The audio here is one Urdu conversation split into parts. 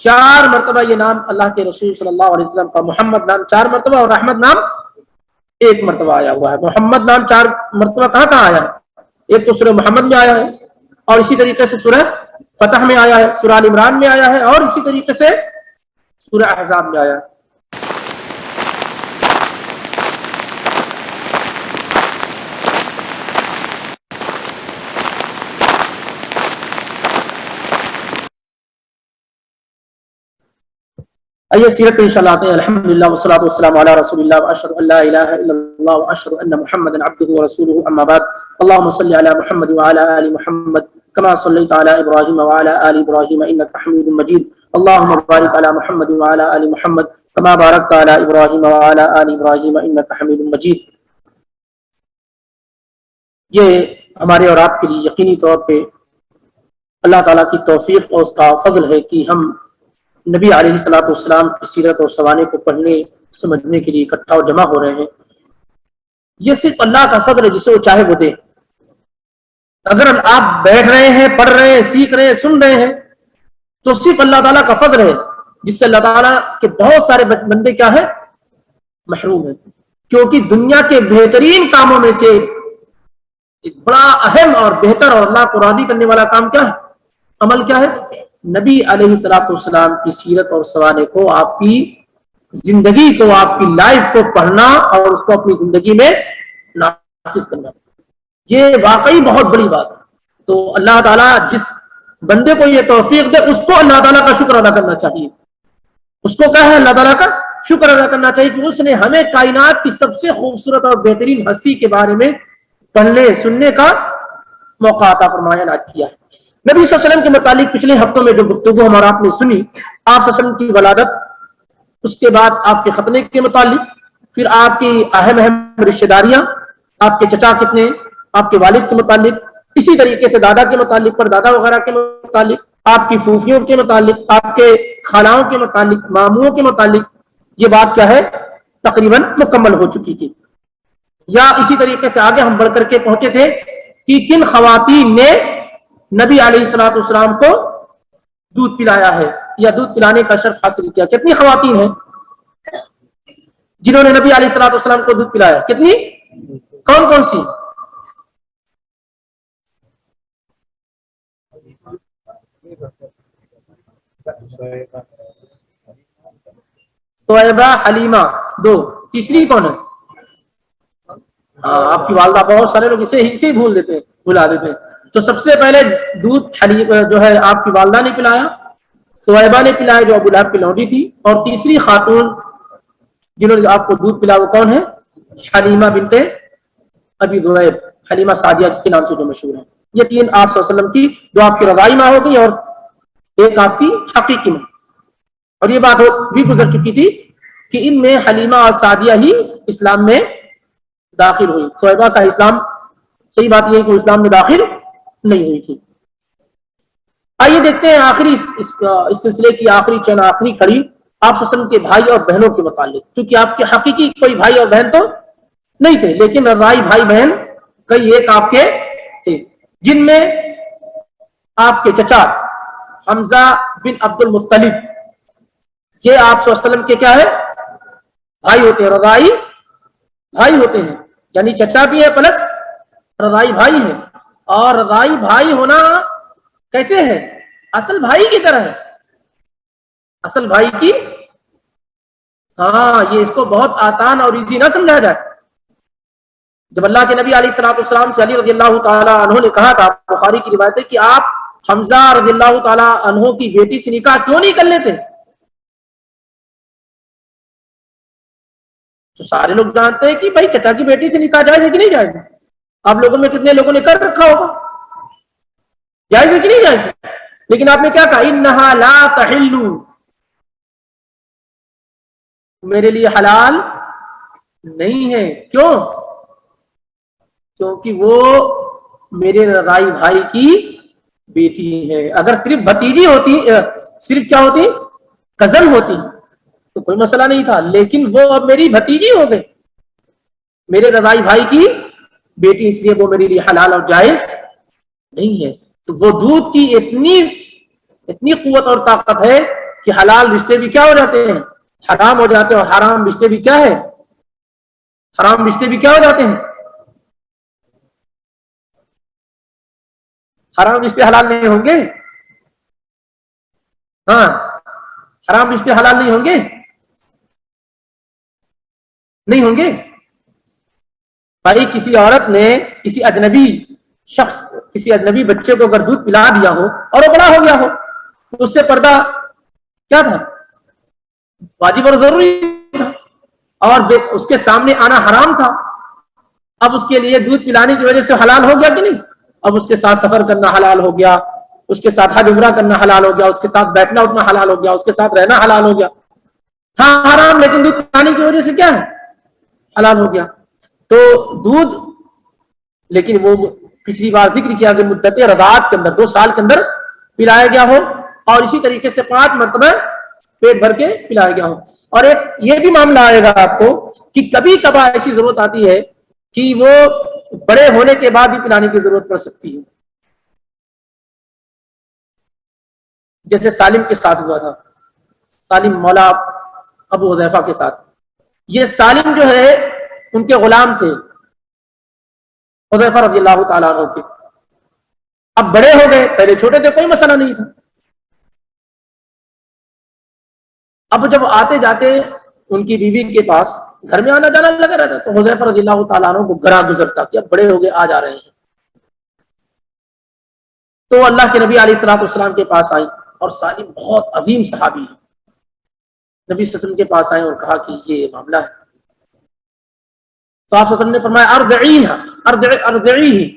4 مرتبہ یہ نام اللہ کے رسول صلی اللہ علیہ وسلم کا محمد نام 4 مرتبہ اور رحمت نام 1 مرتبہ آیا ہوا ہے. محمد نام 4 مرتبہ کہاں کہاں آیا ہے؟ ایک تو سورہ محمد میں آیا ہے، اور اسی طریقے سے سورہ فتح میں آیا ہے، سورہ آل عمران میں آیا ہے، اور اسی طریقے سے سورہ احزاب میں آیا ہے. آئیے سیرت پہ انشاءاللہ آتے ہیں. الحمدللہ والصلاۃ والسلام علی رسول اللہ واشهد ان لا الہ الا اللہ واشهد ان محمدا عبده ورسوله. اما بعد، اللهم صل على محمد وعلى ال محمد كما صليت على ابراهيم وعلى ال ابراهيم انك حميد مجيد. اللهم بارك على محمد وعلى ال محمد كما باركت على ابراهيم وعلى ال ابراهيم انك حميد مجيد. یہ ہمارے اور آپ کے لیے یقینی طور پہ اللہ تعالیٰ کی توفیق اور اس کا فضل ہے کہ ہم نبی علیہ الصلوۃ والسلام کی سیرت اور سوانح کو پڑھنے سمجھنے کے لیے اکٹھا اور جمع ہو رہے ہیں. یہ صرف اللہ کا فضل ہے، جسے وہ چاہے وہ دے. اگر آپ بیٹھ رہے ہیں، پڑھ رہے ہیں، سیکھ رہے ہیں، سن رہے ہیں، تو صرف اللہ تعالیٰ کا فضل ہے، جس سے اللہ تعالیٰ کے بہت سارے بندے کیا ہے؟ محروم ہیں. کیونکہ دنیا کے بہترین کاموں میں سے ایک بڑا اہم اور بہتر اور اللہ کو راضی کرنے والا کام کیا ہے؟ عمل کیا ہے؟ نبی علیہ الصلوۃ والسلام کی سیرت اور سوانح کو، آپ کی زندگی کو، آپ کی لائف کو پڑھنا اور اس کو اپنی زندگی میں نافذ کرنا. یہ واقعی بہت بڑی بات ہے. تو اللہ تعالیٰ جس بندے کو یہ توفیق دے، اس کو اللہ تعالیٰ کا شکر ادا کرنا چاہیے. اس کو کیا ہے؟ اللہ تعالیٰ کا شکر ادا کرنا چاہیے کہ اس نے ہمیں کائنات کی سب سے خوبصورت اور بہترین ہستی کے بارے میں پڑھنے سننے کا موقع عطا فرمایا، عنایت کیا ہے. نبی صلی اللہ علیہ وسلم کے متعلق پچھلے ہفتوں میں جو گفتگو ہمارا آپ نے سنی، آپ صلی اللہ علیہ وسلم کی ولادت، اس کے بعد آپ کے ختنے کے متعلق، پھر آپ کی اہم رشتہ داریاں، آپ کے چچا کتنے، آپ کے والد کے متعلق، اسی طریقے سے دادا کے متعلق، پر دادا وغیرہ کے متعلق، آپ کی پھوپھیوں کے متعلق، آپ کے خالاؤں کے متعلق، ماموں کے متعلق، یہ بات کیا ہے؟ تقریباً مکمل ہو چکی تھی. یا اسی طریقے سے آگے ہم بڑھ کر کے پہنچے تھے کہ کن خواتین نے نبی علیہ الصلوۃ والسلام کو دودھ پلایا ہے یا دودھ پلانے کا شرف حاصل کیا. کتنی خواتین ہیں جنہوں نے نبی علیہ الصلوۃ والسلام کو دودھ پلایا؟ کتنی؟ کون کون سی؟ صہیبہ، حلیمہ، 2. تیسری کون ہے؟ ہاں، آپ کی والدہ. بہت سارے لوگ اسے ہی بھول دیتے ہیں، بھلا دیتے ہیں. تو سب سے پہلے دودھ جو ہے آپ کی والدہ نے پلایا، صہیبہ نے پلایا جو ابو لہب کی لونڈی تھی، اور تیسری خاتون جنہوں نے آپ کو دودھ پلایا وہ کون ہے؟ حلیمہ بنت ابی ذؤیب، حلیمہ سعدیہ کے نام سے جو مشہور ہے. یہ 3 آپ صلی اللہ علیہ وسلم کی، جو آپ کی رضائی ماں ہو گئی اور ایک آپ کی حقیقی ماں. اور یہ بات بھی گزر چکی تھی کہ ان میں حلیمہ اور سعدیہ ہی اسلام میں داخل ہوئی. صہیبہ کا اسلام، صحیح بات یہ ہے کہ وہ اسلام میں داخل نہیں ہوئی تھی. آئیے دیکھتے ہیں آخری اس سلسلے کی آخری چند آخری کڑی آپ صلی اللہ علیہ وسلم کے بھائی اور بہنوں کے متعلق. کیونکہ آپ کے حقیقی کوئی بھائی اور بہن تو نہیں تھے، لیکن رضائی بھائی بہن کئی ایک آپ کے تھے، جن میں آپ کے چچا حمزہ بن عبد المطلب، یہ آپ صلی اللہ علیہ وسلم کے کیا ہے؟ بھائی ہوتے ہیں، رضائی بھائی ہوتے ہیں. یعنی چچا بھی ہے پلس رضائی بھائی ہیں. اور رضائی بھائی ہونا کیسے ہے؟ اصل بھائی کی طرح ہے، اصل بھائی کی. ہاں، یہ اس کو بہت آسان اور ایزی نہ سمجھا جائے. جب اللہ کے نبی علیہ الصلوۃ والسلام سے علی رضی اللہ تعالی عنہ نے کہا تھا، بخاری کی روایت ہے کہ آپ حمزہ رضی اللہ تعالی عنہ کی بیٹی سے نکاح کیوں نہیں کر لیتے؟ تو سارے لوگ جانتے ہیں کہ بھائی چچا کی بیٹی سے نکاح جائز ہے کہ نہیں جائز ہے. آپ لوگوں میں کتنے لوگوں نے کر رکھا ہوگا؟ جائز ہے کہ نہیں جائز ہے؟ لیکن آپ نے کیا کہا؟ انہا لا تحل، میرے لیے حلال نہیں ہے. کیوں؟ کیونکہ وہ میرے رضائی بھائی کی بیٹی ہے. اگر صرف بھتیجی ہوتی، صرف کیا ہوتی؟ کزن ہوتی تو کوئی مسئلہ نہیں تھا، لیکن وہ اب میری بھتیجی ہو گئی، میرے رضائی بھائی کی بیٹی، اس لیے وہ میرے لیے حلال اور جائز نہیں ہے. تو وہ دودھ کی اتنی قوت اور طاقت ہے کہ حلال رشتے بھی کیا ہو جاتے ہیں؟ حرام ہو جاتے ہیں، اور حرام رشتے بھی کیا ہے؟ حرام رشتے بھی کیا ہو جاتے ہیں؟ حرام رشتے حلال نہیں ہوں گے؟ ہاں، حرام رشتے حلال نہیں ہوں گے؟ نہیں ہوں گے بھائی. کسی عورت نے کسی اجنبی شخص کو، کسی اجنبی بچے کو اگر دودھ پلا دیا ہو اور وہ بڑا ہو گیا ہو تو اس سے پردہ کیا تھا؟ واجب اور ضروری تھا، اور اس کے سامنے آنا حرام تھا. اب اس کے لیے دودھ پلانے کی وجہ سے حلال ہو گیا کہ نہیں؟ اب اس کے ساتھ سفر کرنا حلال ہو گیا، اس کے ساتھ حج عمرہ کرنا حلال ہو گیا، اس کے ساتھ بیٹھنا اٹھنا حلال ہو گیا، اس کے ساتھ رہنا حلال ہو گیا. تھا حرام لیکن دودھ پلانے کی وجہ سے کیا ہے؟ حلال ہو گیا. تو دودھ، لیکن وہ پچھلی بار ذکر کیا کہ مدت رضاعت کے اندر 2 سال کے اندر پلایا گیا ہو، اور اسی طریقے سے 5 مرتبہ پیٹ بھر کے پلایا گیا ہو. اور ایک یہ بھی معاملہ آئے گا آپ کو کہ کبھی کبھار ایسی ضرورت آتی ہے کہ وہ بڑے ہونے کے بعد بھی پلانے کی ضرورت پڑ سکتی ہے، جیسے سالم کے ساتھ ہوا تھا، سالم مولا ابو حذیفہ کے ساتھ. یہ سالم جو ہے ان کے غلام تھے حذیفہ رضی اللہ تعالیٰ عنہ کے. اب بڑے ہو گئے، پہلے چھوٹے تھے کوئی مسئلہ نہیں تھا. اب جب آتے جاتے ان کی بیوی کے پاس گھر میں آنا جانا لگا رہتا تو حذیفہ رضی اللہ تعالیٰ عنہ کو گراں گزرتا کہ اب بڑے ہو گئے آ جا رہے ہیں. تو اللہ کے نبی علیہ الصلوۃ والسلام کے پاس آئی، اور سالم بہت عظیم صحابی ہے. نبی صلی اللہ علیہ وسلم کے پاس آئے اور کہا کہ یہ معاملہ ہے. تو آپ صلی اللہ علیہ وسلم نے فرمایا ارضعیہ،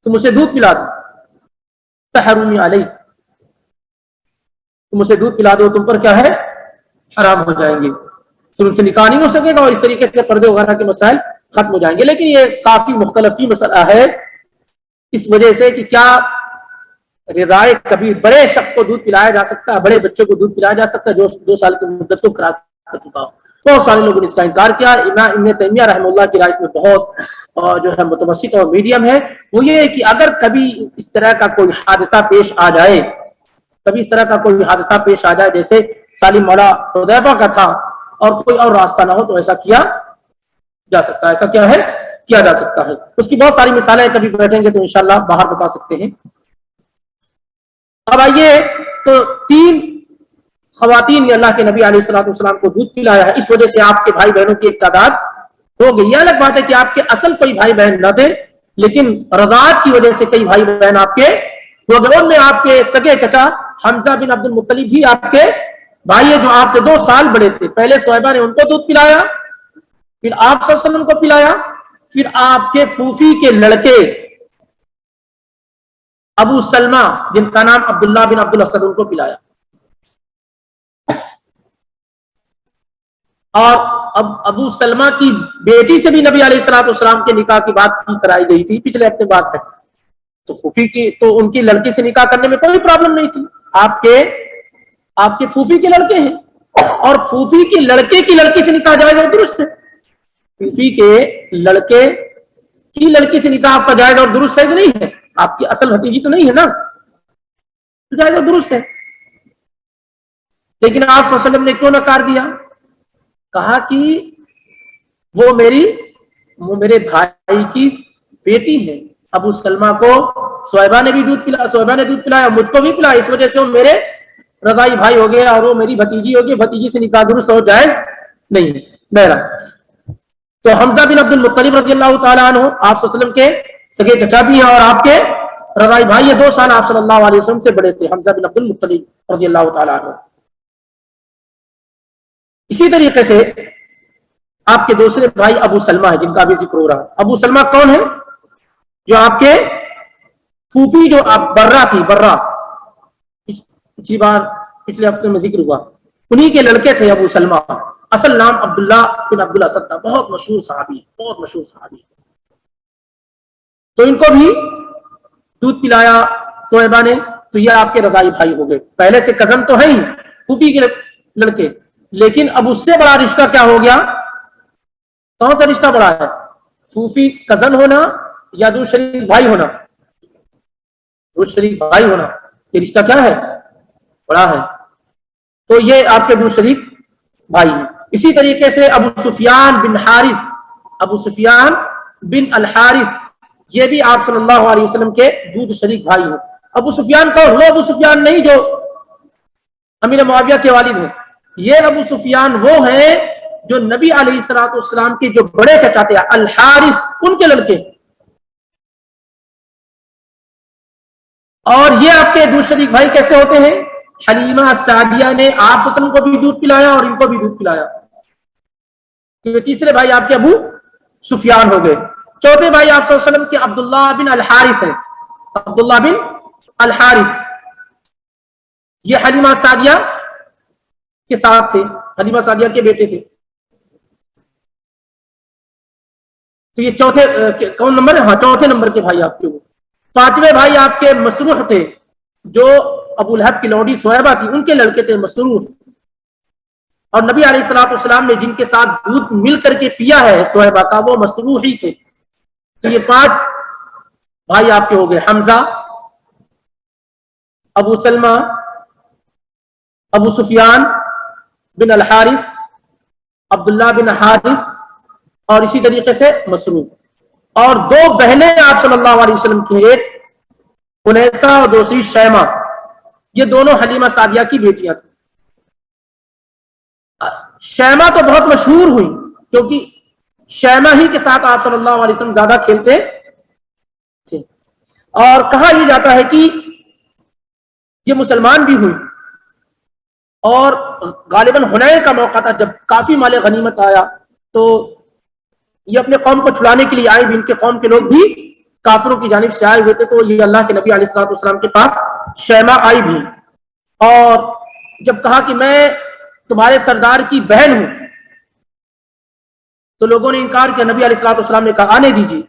تم اسے دودھ پلا دو، تحرمی علیہ، تم اسے دودھ پلا دو، تم پر کیا ہے؟ حرام ہو جائیں گے، پھر ان سے نکاح نہیں ہو سکے گا، اور اس طریقے سے پردے وغیرہ کے مسائل ختم ہو جائیں گے. لیکن یہ کافی مختلفی مسئلہ ہے اس وجہ سے کہ کیا رضاع کبھی بڑے شخص کو دودھ پلایا جا سکتا ہے، بڑے بچے کو دودھ پلایا جا سکتا ہے جو 2 سال کی مدت کو کراس کر چکا ہو. بہت سارے لوگوں نے اس کا انکار کیا. امام ابن تیمیہ رحمہ اللہ کی رائے اس میں بہت جو ہے متوسط اور میڈیم ہے. وہ یہ ہے کہ اگر کبھی اس طرح کا کوئی حادثہ پیش آ جائے، کبھی اس طرح کا کوئی حادثہ پیش آ جائے جیسے سالم مولا حذیفہ کا تھا، اور کوئی اور راستہ نہ ہو تو ایسا کیا جا سکتا ہے. ایسا کیا ہے؟ کیا جا سکتا ہے. اس کی بہت ساری مثالیں، کبھی بیٹھیں گے تو انشاءاللہ باہر بتا سکتے ہیں. اب آئیے، تو 3 خواتین نے اللہ کے نبی علیہ الصلوۃ والسلام کو دودھ پلایا ہے، اس وجہ سے آپ کے بھائی بہنوں کی ایک تعداد ہو گئی. یہ الگ بات ہے کہ آپ کے اصل کوئی بھائی بہن نہ تھے، لیکن رضاعت کی وجہ سے کئی بھائی بہن آپ کے ہو گئے. ان میں آپ کے سگے چچا حمزہ بن عبد المطلب بھی آپ کے بھائی جو آپ سے 2 سال بڑے تھے. پہلے صہیبہ نے ان کو دودھ پلایا، پھر آپ صلی اللہ علیہ وسلم کو پلایا، پھر آپ کے پھوپھی کے لڑکے ابو سلمہ جن کا نام عبداللہ بن عبد الاسد ان کو پلایا. اور اب ابو سلمہ کی بیٹی سے بھی نبی علیہ الصلوۃ والسلام کے نکاح کی بات کرائی گئی تھی، پچھلے ہفتے بات ہے. تو پھوپھی کی، تو ان کی لڑکی سے نکاح کرنے میں کوئی پرابلم نہیں تھی. آپ کے پھوپھی کے لڑکے ہیں، اور پھوپھی کے لڑکے کی لڑکی سے نکاح جائز اور درست ہے. پھوپھی کے لڑکے کی لڑکی سے نکاح آپ کا جائز اور درست ہے کہ نہیں ہے؟ آپ کی اصل بھتیجی تو نہیں ہے نا، تو جائز اور درست ہے. لیکن آپ صلی اللہ علیہ وسلم نے کیوں نکار دیا؟ کہا کہ وہ میرے بھائی کی بیٹی ہے. ابو سلمہ کو صہیبہ نے بھی دودھ پلایا، مجھ کو بھی پلایا، اس وجہ سے وہ میرے رضائی بھائی ہو گئے، اور وہ میری بھتیجی ہو گئی. بھتیجی سے نکاح درست اور جائز نہیں ہے. میرا تو حمزہ بن عبد المطلب رضی اللہ تعالیٰ عنہ آپ صلی اللہ علیہ وسلم کے سگے چچا بھی ہیں، اور آپ کے رضائی بھائی. یہ 2 سال آپ صلی اللہ علیہ وسلم سے بڑے تھے، حمزہ بن عبد المطلب رضی اللہ تعالیٰ عنہ. اسی طریقے سے آپ کے دوسرے بھائی ابو سلمہ ہے جن کا بھی ذکر ہو رہا ہے. ابو سلمہ کون ہے؟ جو آپ کے پھوپھی جو آپ برہ تھی، برہ پچھلے ہفتے میں ذکر ہوا، انہی کے لڑکے تھے ابو سلمہ. اصل نام عبداللہ بن عبد الاسد تھا. بہت مشہور صحابی، بہت مشہور صحابی. تو ان کو بھی دودھ پلایا صہیبہ نے. تو یہ آپ کے رضائی بھائی ہو گئے. پہلے سے کزن تو ہے ہی، پھوپھی کے لڑکے، لیکن اب اس سے بڑا رشتہ کیا ہو گیا؟ کون سا رشتہ بڑا ہے؟ پھوپھی کزن ہونا یا دودھ شریک بھائی ہونا؟ دودھ شریک بھائی ہونا. یہ رشتہ کیا ہے؟ بڑا ہے. تو یہ آپ کے دودھ شریک بھائی ہیں. اسی طریقے سے ابو سفیان بن حارث، ابو سفیان بن الحارث، یہ بھی آپ صلی اللہ علیہ وسلم کے دودھ شریک بھائی ہیں. ابو سفیان کون؟ وہ ابو سفیان نہیں جو امیر معاویہ کے والد ہیں. یہ ابو سفیان وہ ہیں جو نبی علیہ الصلوۃ والسلام کے جو بڑے چچا تھے الحارث، ان کے لڑکے. اور یہ آپ کے دودھ شریک بھائی کیسے ہوتے ہیں؟ حلیمہ سعدیہ نے آپ صلی اللہ علیہ وسلم کو بھی دودھ پلایا اور ان کو بھی دودھ پلایا. تیسرے بھائی آپ کے ابو سفیان ہو گئے. چوتھے بھائی آپ صلی اللہ علیہ وسلم کے عبداللہ بن الحارث ہیں. عبداللہ بن الحارث یہ حلیمہ سعدیہ کے ساتھ تھے، حلیمہ سعدیہ کے بیٹے تھے. تو یہ چوتھے کون نمبر ہے؟ ہاں چوتھے نمبر کے بھائی آپ کے. وہ پانچویں بھائی آپ کے مسروح تھے، جو ابو لہب کی لونڈی سویبہ تھی ان کے لڑکے تھے مسروح. اور نبی علیہ الصلوۃ والسلام نے جن کے ساتھ دودھ مل کر کے پیا ہے سویبہ کا، وہ مسروح ہی تھے. تو یہ 5 بھائی آپ کے ہو گئے. حمزہ، ابو سلمہ، ابو سفیان بن الحارث، عبداللہ بن حارث، اور اسی طریقے سے مسروح. اور 2 بہنیں آپ صلی اللہ علیہ وسلم کی، ایک انیسہ اور دوسری شیمہ. یہ دونوں حلیمہ سعدیہ کی بیٹیاں تھیں. شیمہ تو بہت مشہور ہوئی کیونکہ شیمہ ہی کے ساتھ آپ صلی اللہ علیہ وسلم زیادہ کھیلتے تھے. اور کہا یہ جاتا ہے کہ یہ مسلمان بھی ہوئی، اور غالباً حنین کا موقع تھا جب کافی مال غنیمت آیا، تو یہ اپنے قوم کو چھڑانے کے لیے آئے بھی. ان کے قوم کے لوگ بھی کافروں کی جانب سے آئے ہوئے تھے، تو یہ اللہ کے نبی علیہ الصلوۃ والسلام کے پاس شیمہ آئی بھی. اور جب کہا کہ میں تمہارے سردار کی بہن ہوں، تو لوگوں نے انکار کیا. نبی علیہ الصلوۃ والسلام نے کہا آنے دیجیے.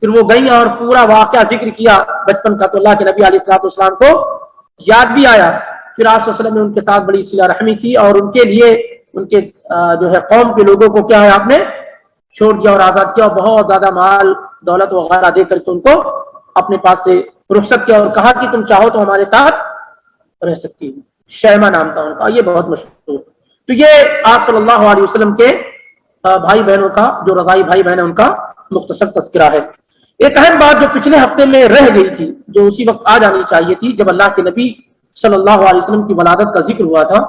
پھر وہ گئی اور پورا واقعہ ذکر کیا بچپن کا، تو اللہ کے نبی علیہ الصلوۃ والسلام کو یاد بھی آیا. پھر آپ صلی اللہ علیہ وسلم نے ان کے ساتھ بڑی صلہ رحمی کی، اور ان کے لیے ان کے جو ہے قوم کے لوگوں کو کیا ہے آپ نے چھوڑ دیا اور آزاد کیا، اور بہت زیادہ مال دولت وغیرہ دے کر کے ان کو اپنے پاس سے رخصت کیا، اور کہا کہ تم چاہو تو ہمارے ساتھ رہ سکتی ہو. شیمہ نام تھا ان کا. یہ بہت مشہور. تو یہ آپ صلی اللہ علیہ وسلم کے بھائی بہنوں کا، جو رضائی بھائی بہن ہیں، ان کا مختصر تذکرہ ہے. ایک اہم بات جو پچھلے ہفتے میں رہ گئی تھی، جو اسی وقت آ جانی چاہیے تھی جب اللہ کے نبی صلی اللہ علیہ وسلم کی ولادت کا ذکر ہوا تھا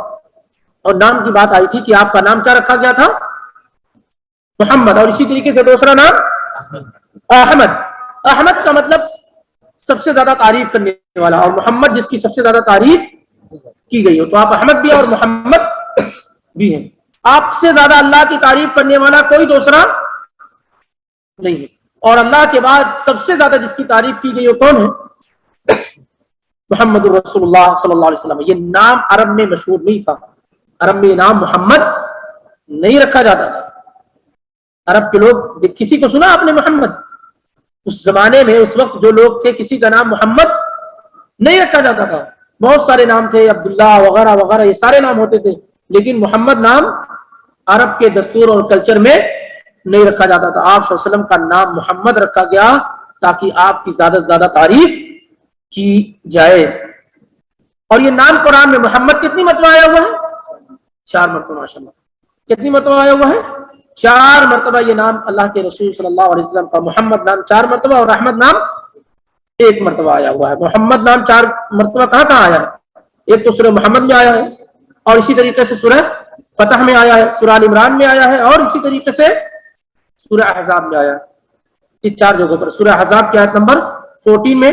اور نام کی بات آئی تھی کہ آپ کا نام کیا رکھا گیا تھا؟ محمد. اور اسی طریقے سے دوسرا نام احمد. احمد کا مطلب سب سے زیادہ تعریف کرنے والا، اور محمد جس کی سب سے زیادہ تعریف کی گئی ہو. تو آپ احمد بھی اور محمد بھی ہیں. آپ سے زیادہ اللہ کی تعریف کرنے والا کوئی دوسرا نہیں ہے. اور اللہ کے بعد سب سے زیادہ جس کی تعریف کی گئی وہ کون ہے؟ محمد رسول اللہ صلی اللہ علیہ وسلم. یہ نام عرب میں مشہور نہیں تھا. عرب میں یہ نام محمد نہیں رکھا جاتا تھا. عرب کے لوگ کسی کو سنا آپ نے محمد؟ اس زمانے میں اس وقت جو لوگ تھے کسی کا نام محمد نہیں رکھا جاتا تھا. بہت سارے نام تھے، عبداللہ وغیرہ وغیرہ، یہ سارے نام ہوتے تھے، لیکن محمد نام عرب کے دستور اور کلچر میں نہیں رکھا جاتا تھا. آپ صلی اللہ علیہ وسلم کا نام محمد رکھا گیا تاکہ آپ کی زیادہ سے زیادہ تعریف کی جائے. اور یہ نام قرآن میں محمد کتنی مرتبہ آیا ہوا ہے؟ 4 مرتبہ. ماشاءاللہ. کتنی مرتبہ آیا ہوا ہے؟ 4 مرتبہ. یہ نام اللہ کے رسول صلی اللہ علیہ وسلم کا محمد نام 4 مرتبہ اور احمد نام 1 مرتبہ آیا ہوا ہے. محمد نام 4 مرتبہ کہاں آیا ہے؟ ایک تو سورہ محمد میں آیا ہے، اور اسی طریقے سے سورہ فتح میں آیا ہے، سورہ ال عمران میں آیا ہے، اور اسی طریقے سے سورہ احزاب میں آیا ہے. اس 4 جگہوں پر. سورہ احزاب کی آیت نمبر 14 میں،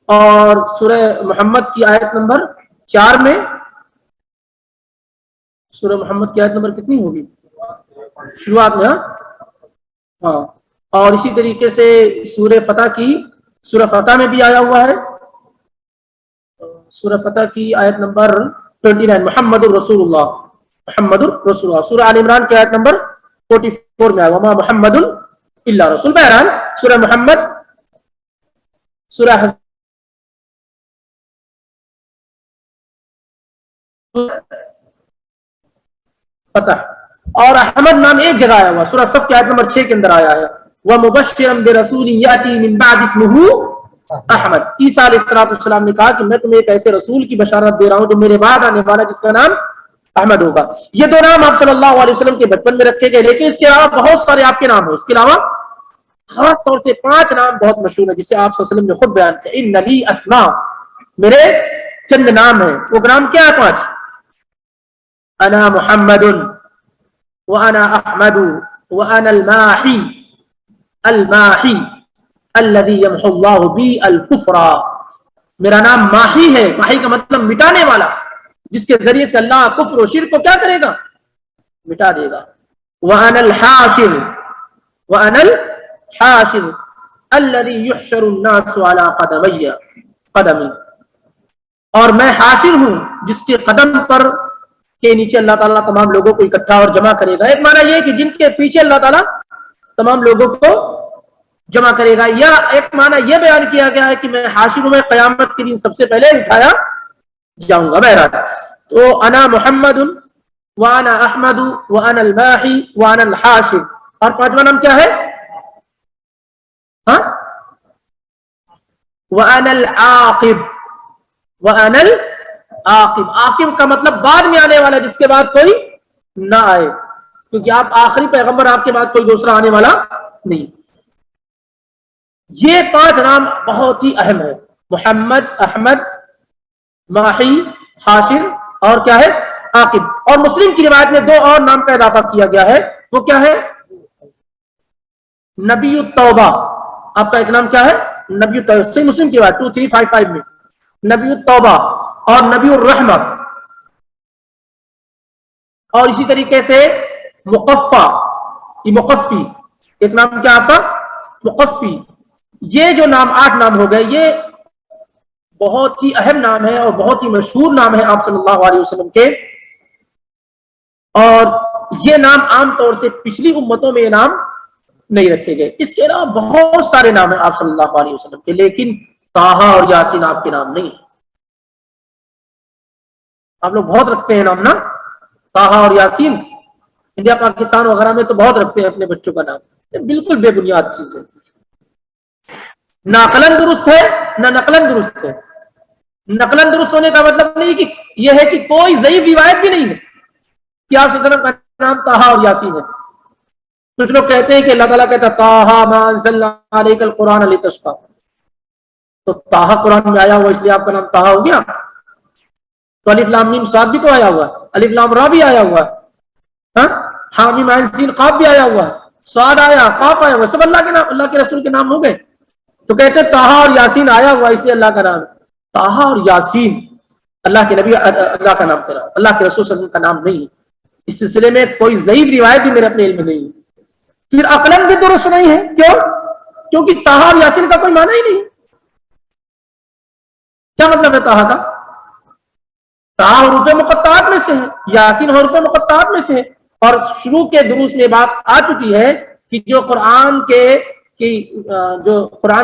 اور سورہ محمد کی آیت نمبر 4 میں. سورہ محمد کی آیت نمبر کتنی ہوگی شروعات میں؟ ہاں. اور اسی طریقے سے سورہ فتح میں بھی آیا ہوا ہے. سورہ فتح کی آیت نمبر 29 محمد الرسول اللہ. محمد الرسول اللہ. سورہ آل عمران کی آیت نمبر 44 میں آیا وما محمد الا رسول. بہرحال سورہ محمد، سورہ فتح. اور احمد نام ایک جگہ آیا ہوا، سورہ صف کی آیت نمبر 6 کے اندر آیا ہے وَمُبَشِّرًا بِرَسُولٍ يَأْتِي مِن بَعْدِ اسْمُهُ احمد. عیسیٰ علیہ السلام نے کہا کہ میں تمہیں ایک ایسے رسول کی بشارت دے رہا ہوں جو میرے بعد آنے والا، جس کا نام احمد ہوگا. یہ دو نام آپ صلی اللہ علیہ وسلم کے بچپن میں رکھے گئے، لیکن اس کے علاوہ بہت سارے آپ کے نام ہیں. اس کے علاوہ خاص طور سے 5 نام بہت مشہور ہیں جسے آپ صلی اللہ علیہ وسلم نے خود بیان کیا. ان لی اسماء، میرے چند نام ہیں. وہ نام کیا ہے 5؟ انا محمد وانا احمد وانا الماحی الماحی الذی یمحو اللہ بی الکفر. میرا نام ماحی ہے. ماحی کا مطلب مٹانے والا، جس کے ذریعے سے اللہ کفر و شرک کو کیا کرے گا؟ مٹا دے گا. وانا الحاشر وانا الحاشر الذی یحشر الناس علی قدمی. اور میں حاشر ہوں جس کے قدم پر کے نیچے اللہ تعالیٰ تمام لوگوں کو اکٹھا اور جمع کرے گا. ایک معنی یہ کہ جن کے پیچھے اللہ تعالیٰ تمام لوگوں کو جمع کرے گا. یا ایک معنی یہ بیان کیا گیا ہے کہ میں حاشر ہوں، میں قیامت کے دن سب سے پہلے اٹھایا جاؤں گا. بہرحال تو انا محمد وانا احمد وانا الماحی وانا الحاشر. اور 5واں نام کیا ہے؟ ہاں، وانا العاقب. وانا العاقب، عاقب کا مطلب بعد میں آنے والا، جس کے بعد کوئی نہ آئے، کیونکہ آپ آخری پیغمبر، آپ کے بعد کوئی دوسرا آنے والا نہیں. یہ 5 نام بہت ہی اہم ہے: محمد، احمد، ماحی، حاشر اور کیا ہے؟ عاقب. اور مسلم کی روایت میں 2 اور نام کا اضافہ کیا گیا ہے. وہ کیا ہے؟ نبی التوبہ. آپ کا ایک نام کیا ہے؟ نبی التوبہ. صحیح مسلم کی روایت 2355 میں نبی التوبہ اور نبی الرحمت. اور اسی طریقے سے مقفی، یہ مقفی ایک نام کیا آپ کا؟ مقفی. یہ جو نام 8 نام ہو گئے، یہ بہت ہی اہم نام ہے اور بہت ہی مشہور نام ہے آپ صلی اللہ علیہ وسلم کے. اور یہ نام عام طور سے پچھلی امتوں میں یہ نام نہیں رکھے گئے. اس کے علاوہ بہت سارے نام ہیں آپ صلی اللہ علیہ وسلم کے، لیکن طٰہٰ اور یاسین آپ کے نام نہیں. آپ لوگ بہت رکھتے ہیں نام نا، طٰہٰ اور یاسین. انڈیا پاکستان وغیرہ میں تو بہت رکھتے ہیں اپنے بچوں کا نام. یہ بالکل بے بنیاد چیز ہے، نہ عقلاً درست ہے نہ نقلاً درست ہے. نقلاً درست ہونے کا مطلب نہیں کہ یہ ہے کہ کوئی ضعیف روایت بھی نہیں ہے کہ آپ صلی اللہ علیہ وسلم کا نام طٰہٰ اور یاسین ہے. کچھ لوگ کہتے ہیں کہ اللہ تعالیٰ کہتا طٰہٰ ما انزلنا علیک القرآن لتشقیٰ، تو طٰہٰ قرآن میں آیا ہوا اس لیے آپ کا نام طٰہٰ ہو گیا. تو الف لام میم صاد بھی تو آیا ہوا ہے، الف لام را بھی آیا ہوا ہے، ہاں میم عین سین قاف بھی آیا ہوا ہے، صاد آیا، قاف آیا ہوا، سب اللہ کے نام، اللہ کے رسول کے نام ہو گئے. تو کہتے ہیں طٰہٰ اور یاسین آیا ہوا اس لیے اللہ کا نام. طٰہٰ اور یاسین اللہ کے نبی اللہ کا نام کرا، اللہ کے رسول صلی اللہ علیہ وسلم کا نام نہیں. اس سلسلے میں کوئی ضعیف روایت بھی میرے اپنے علم میں نہیں ہے. پھر عقلاً بھی درست نہیں ہے. کیوں؟ کیونکہ طٰہٰ اور یاسین کا کوئی معنی ہی نہیں. کیا مطلب ہے طٰہٰ کا؟ طٰہٰ حروف مقطعات میں سے ہے، یاسین حروف مقطعات میں سے ہے. اور شروع کے دروس میں بات آ چکی ہے کہ جو قرآن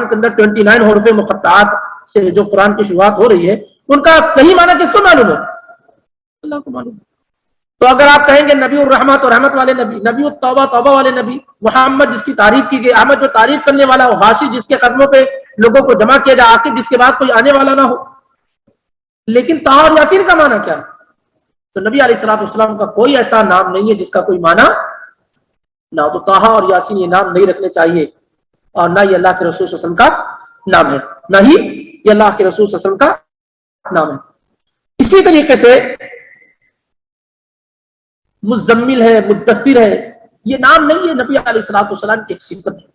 کے اندر 29 حروف مقطعات سے جو قرآن کی شروعات ہو رہی ہے، ان کا صحیح معنی کس کو معلوم ہے؟ اللہ کو معلوم. تو اگر آپ کہیں گے نبی الرحمت اور رحمت والے نبی، نبی التوبہ توبہ والے نبی، محمد جس کی تعریف کی گئی، احمد جو تعریف کرنے والا ہو، حاشر جس کے قدموں پہ لوگوں کو جمع کیا جائے، عاقب جس کے بعد کوئی آنے والا نہ ہو. لیکن طٰہٰ اور یاسین کا معنی کیا ہے؟ تو نبی علیہ الصلوۃ والسلام کا کوئی ایسا نام نہیں ہے جس کا کوئی معنی نہ ہو. تو طٰہٰ اور یاسین یہ نام نہیں رکھنے چاہیے، اور نہ یہ اللہ کے رسول صلی اللہ علیہ وسلم کا نام ہے، نہ ہی یہ اللہ کے رسول صلی اللہ علیہ وسلم کا نام ہے. اسی طریقے سے مزمل ہے، مدثر ہے، یہ نام نہیں ہے، نبی علیہ الصلوۃ والسلام کی ایک صفت ہے.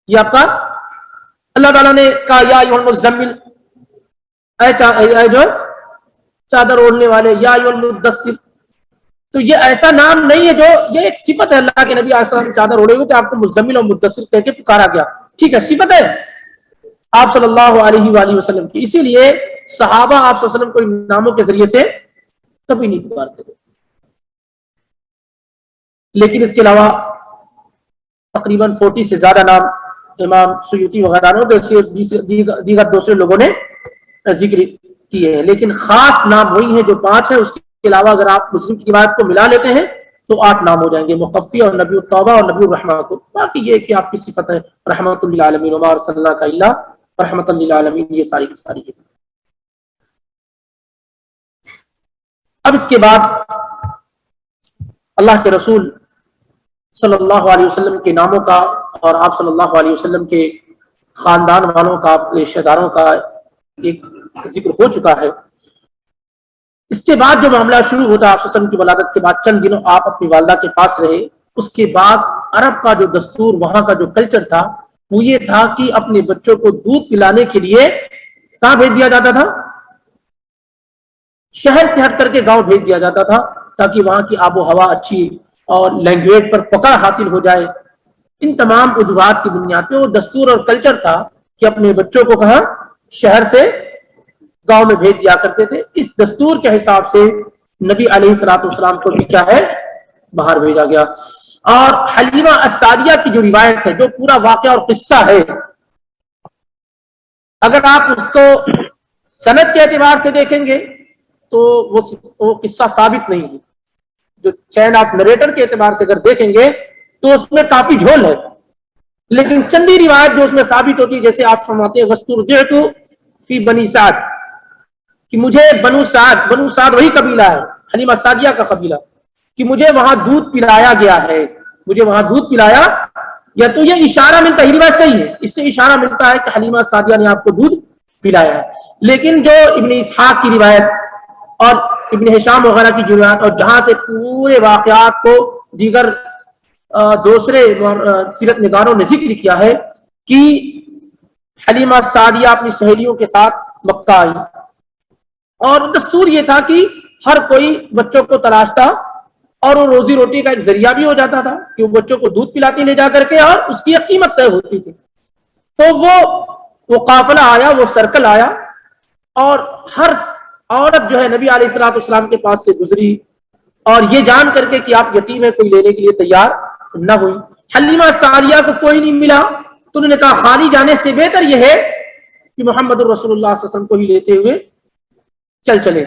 یہ آپ کا اللہ تعالیٰ نے کہا یا ایھا المزمل، اے جو چادر اوڑھنے والے، یا ایھا المدثر. تو یہ ایسا نام نہیں ہے، جو یہ ایک صفت ہے اللہ کے نبی علیہ السلام چادر اوڑھے ہوئے کہ آپ کو مزمل اور مدثر کہہ کے پکارا گیا. ٹھیک ہے، صفت ہے آپ صلی اللہ علیہ وآلہ وسلم کی. اسی لیے صحابہ آپ صلی اللہ علیہ وسلم کو ان ناموں کے ذریعے سے کبھی نہیں پکارتے تھے. لیکن اس کے علاوہ تقریباً 40 سے زیادہ نام امام سیوطی وغیرہ نے دیگر دوسرے لوگوں نے ذکر کیے ہیں، لیکن خاص نام وہی ہیں جو 5 ہیں. اس کے علاوہ اگر آپ مسلم کی روایت کو ملا لیتے ہیں تو 8 نام ہو جائیں گے، مقفی اور نبی التوبہ اور نبی الرحمہ کو. باقی یہ کہ آپ کی صفت ہے رحمت للعالمین وما ارسلناک الا رحمت للعالمین، یہ ساری کی ساری اب اس کے بعد اللہ کے رسول صلی اللہ علیہ وسلم کے ناموں کا اور آپ صلی اللہ علیہ وسلم کے خاندان والوں کا، رشتہ داروں کا ایک ذکر ہو چکا ہے۔ اس کے بعد جو معاملہ شروع ہوتا ہے، آپ صلی اللہ علیہ وسلم کی ولادت کے بعد چند دنوں آپ اپنی والدہ کے پاس رہے۔ اس کے بعد عرب کا جو دستور، وہاں کا جو کلچر تھا وہ یہ تھا کہ اپنے بچوں کو دودھ پلانے کے لیے کہاں بھیج دیا جاتا تھا؟ شہر سے ہٹ کر کے گاؤں بھیج دیا جاتا تھا، تاکہ وہاں کی آب و ہوا اچھی اور لینگویج پر پکڑ حاصل ہو جائے۔ ان تمام وجوہات کی بنیاد پہ وہ دستور اور کلچر تھا کہ اپنے بچوں کو کہاں؟ شہر سے گاؤں میں بھیج دیا کرتے تھے۔ اس دستور کے حساب سے نبی علیہ الصلوۃ والسلام کو بھی کیا ہے؟ باہر بھیجا گیا۔ اور حلیمہ السعدیہ کی جو روایت ہے، جو پورا واقعہ اور قصہ ہے، اگر آپ اس کو سند کے اعتبار سے دیکھیں گے تو وہ قصہ ثابت نہیں ہے۔ جو چین آف نریٹر کے اعتبار سے اگر دیکھیں گے تو اس میں کافی جھول ہے، لیکن چندی روایت جو اس میں ثابت ہوتی ہے، جیسے آپ فرماتے ہیں وَاسْتُرْضِعْتُ فِي بنی سعد، کہ مجھے بنو سعد وہی قبیلہ ہے، حلیمہ سعدیہ کا قبیلہ، کہ مجھے وہاں دودھ پلایا گیا ہے، مجھے وہاں دودھ پلایا، یا تو یہ اشارہ ملتا ہے، یہ روایت صحیح ہے، اس سے اشارہ ملتا ہے کہ حلیمہ سعدیہ نے آپ کو دودھ پلایا ہے۔ لیکن جو ابن اسحاق کی روایت اور ابن ہشام وغیرہ کی روایت، اور جہاں سے پورے واقعات کو دیگر دوسرے سیرت نگاروں نے ذکر کیا ہے کہ حلیمہ سعدیہ اپنی سہیلیوں کے ساتھ مکہ آئی، اور دستور یہ تھا کہ ہر کوئی بچوں کو تلاشتا، اور وہ روزی روٹی کا ایک ذریعہ بھی ہو جاتا تھا کہ وہ بچوں کو دودھ پلاتی لے جا کر کے، اور اس کی ایک قیمت طے ہوتی تھی۔ تو وہ قافلہ آیا، وہ سرکل آیا، اور ہر عورت جو ہے نبی علیہ الصلوۃ والسلام کے پاس سے گزری، اور یہ جان کر کے کہ آپ یتیم ہیں، کوئی لینے کے لیے تیار نہ ہوئی۔ حلیمہ سعدیہ کو کوئی نہیں ملا، تو انہوں نے کہا خالی جانے سے بہتر یہ ہے کہ محمد الرسول اللہ صلی اللہ علیہ وسلم کو ہی لیتے ہوئے چلے۔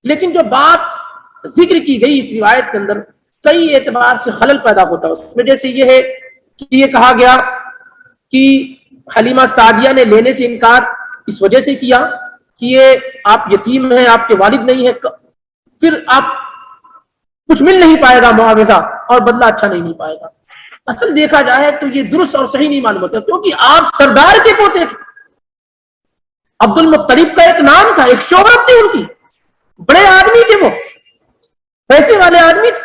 لیکن جو بات ذکر کی گئی اس روایت کے اندر، کئی اعتبار سے خلل پیدا ہوتا ہے اس میں۔ جیسے یہ ہے کہ یہ کہا گیا کہ حلیمہ سعدیہ نے لینے سے انکار اس وجہ سے کیا کہ یہ آپ یتیم ہیں، آپ کے والد نہیں ہیں، پھر آپ کچھ مل نہیں پائے گا معاوضہ، اور بدلہ اچھا نہیں مل پائے گا۔ اصل دیکھا جائے تو یہ درست اور صحیح نہیں معلوم ہوتا، کیونکہ آپ سردار کے پوتے تھے، عبد المطلب کا ایک نام تھا، ایک شہرت تھی ان کی، بڑے آدمی تھے، وہ پیسے والے آدمی تھے،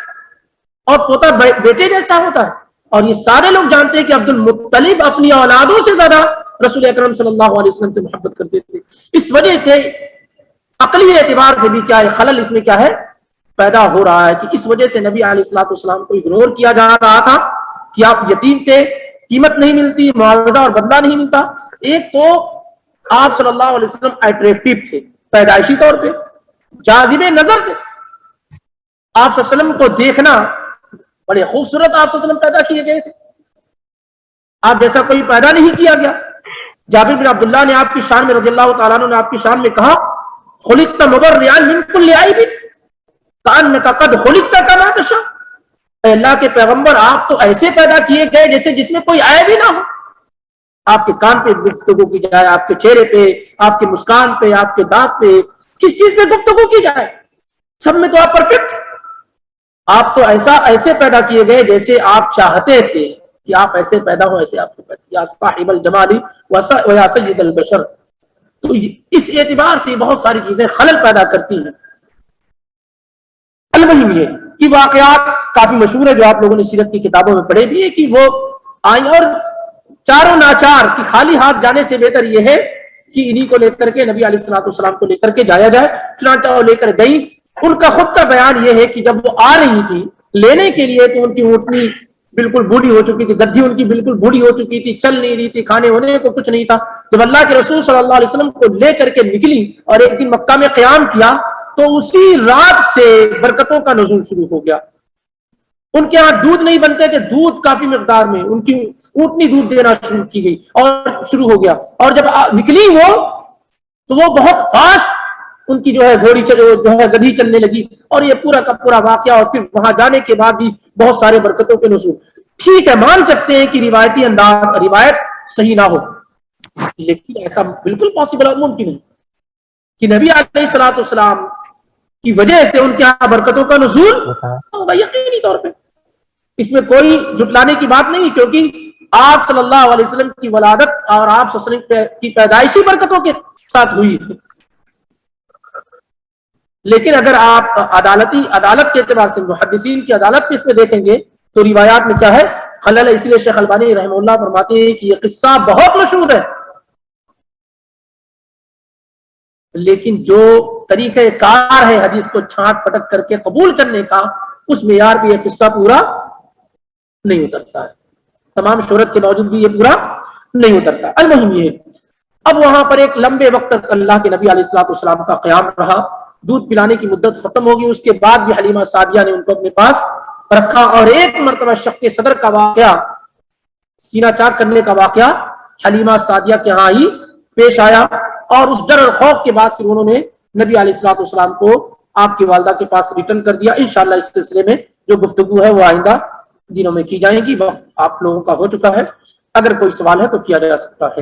اور پوتا بیٹے جیسا ہوتا ہے۔ اور یہ سارے لوگ جانتے ہیں کہ عبد المطلب اپنی اولادوں سے زیادہ رسول اکرم صلی اللہ علیہ وسلم سے محبت کرتے تھے۔ اس وجہ سے عقلی اعتبار سے بھی کیا ہے خلل اس میں کیا ہے پیدا ہو رہا ہے، کہ اس وجہ سے نبی علیہ الصلوۃ والسلام کو اگنور کیا جا رہا تھا کہ آپ یتیم تھے، قیمت نہیں ملتی، معاوضہ اور بدلہ نہیں ملتا۔ ایک تو آپ صلی اللہ علیہ وسلم اٹریکٹیو تھے، پیدائشی طور پہ جاذب نظر تھے، آپ صلی اللہ علیہ وسلم کو دیکھنا بڑے خوبصورت آپ صلی اللہ علیہ وسلم پیدا کیے گئے تھے، آپ جیسا کوئی پیدا نہیں کیا گیا۔ جابر بن عبداللہ نے آپ کی شان میں رضی اللہ تعالیٰ عنہ نے آپ کی شان میں کہا خلقت مبرئا من کل عیب کأنک قد خلقت کما تشاء، اے اللہ کے پیغمبر آپ تو ایسے پیدا کیے گئے جیسے جس میں کوئی عیب ہی نہ ہو۔ آپ کے کان پہ گفتگو کی جائے، آپ کے چہرے پہ، آپ کے مسکان پہ، آپ کے دانت پہ، کس چیز پہ گفتگو کی جائے، سب میں تو آپ پرفیکٹ۔ آپ تو ایسے پیدا کیے گئے جیسے آپ چاہتے تھے کہ آپ ایسے پیدا ہو، ایسے آپ کو پیدا یا صاحب الجمال و یا سید البشر۔ تو اس اعتبار سے بہت ساری چیزیں خلل پیدا کرتی ہیں۔ المہم یہ کہ واقعات کافی مشہور ہے جو آپ لوگوں نے سیرت کی کتابوں میں پڑھے بھی ہے، کہ وہ آئیں اور چاروں ناچار کہ خالی ہاتھ جانے سے بہتر یہ ہے کہ انہی کو لے کر کے نبی علیہ الصلوۃ والسلام کو لے کر کے جایا جائے۔ چنانچہ وہ لے کر گئی۔ ان کا خود کا بیان یہ ہے کہ جب وہ آ رہی تھی لینے کے لیے تو ان کی اونٹنی بالکل بوڑھی ہو چکی تھی، گدھی ان کی بالکل بوڑھی ہو چکی تھی، چل نہیں رہی تھی، کھانے ہونے کو کچھ نہیں تھا۔ جب اللہ کے رسول صلی اللہ علیہ وسلم کو لے کر کے نکلی اور ایک دن مکہ میں قیام کیا تو اسی رات سے برکتوں کا نزول شروع ہو گیا۔ ان کے ہاں دودھ نہیں بنتے تھے، دودھ کافی مقدار میں ان کی اونٹنی دودھ دینا شروع ہو گیا، اور جب نکلی وہ تو وہ بہت فاسٹ ان کی جو ہے گھوڑی جو ہے گدھی چلنے لگی، اور یہ پورا کا پورا واقعہ، اور پھر وہاں جانے کے بعد بھی بہت سارے برکتوں کے نزول۔ ٹھیک ہے، مان سکتے ہیں کہ روایتی انداز روایت صحیح نہ ہو، لیکن ایسا بالکل پاسبل اور ممکن ہے کہ نبی علیہ الصلوۃ والسلام کی وجہ سے ان کے یہاں برکتوں کا نزول ہوگا یقینی طور پہ. اس میں کوئی جھٹلانے کی بات نہیں، کیونکہ آپ صلی اللہ علیہ وسلم کی ولادت اور آپ صلی اللہ علیہ وسلم کی پیدائشی برکتوں کے ساتھ ہوئی. لیکن اگر آپ عدالت کے اعتبار سے محدثین کی عدالت میں اس میں دیکھیں گے تو روایات میں کیا ہے خلل ہے. اس لیے شیخ البانی رحمہ اللہ فرماتے ہیں کہ یہ قصہ بہت مشہور ہے، لیکن جو طریقہ کار ہے حدیث کو چھانٹ پھٹک کر کے قبول کرنے کا، اس معیار پہ یہ قصہ پورا نہیں اترتا ہے. تمام شہرت کے باوجود بھی یہ پورا نہیں اترتا. المہم یہ اب وہاں پر ایک لمبے وقت تک اللہ کے نبی علیہ الصلوۃ والسلام کا قیام رہا. دودھ پلانے کی مدت ختم ہوگی، اس کے بعد بھی حلیمہ سعدیہ نے ان کو اپنے پاس رکھا، اور ایک مرتبہ شق صدر کا واقعہ، سینہ چاک کرنے کا واقعہ حلیمہ سعدیہ کے ہاں ہی پیش آیا. اور اس ڈر اور خوف کے بعد پھر انہوں نے نبی علیہ الصلوۃ والسلام کو آپ کی والدہ کے پاس ریٹرن کر دیا. انشاءاللہ اس سلسلے میں جو گفتگو ہے وہ آئندہ دنوں میں کی جائیں گی. وقت آپ لوگوں کا ہو چکا ہے، اگر کوئی سوال ہے تو کیا جا سکتا ہے.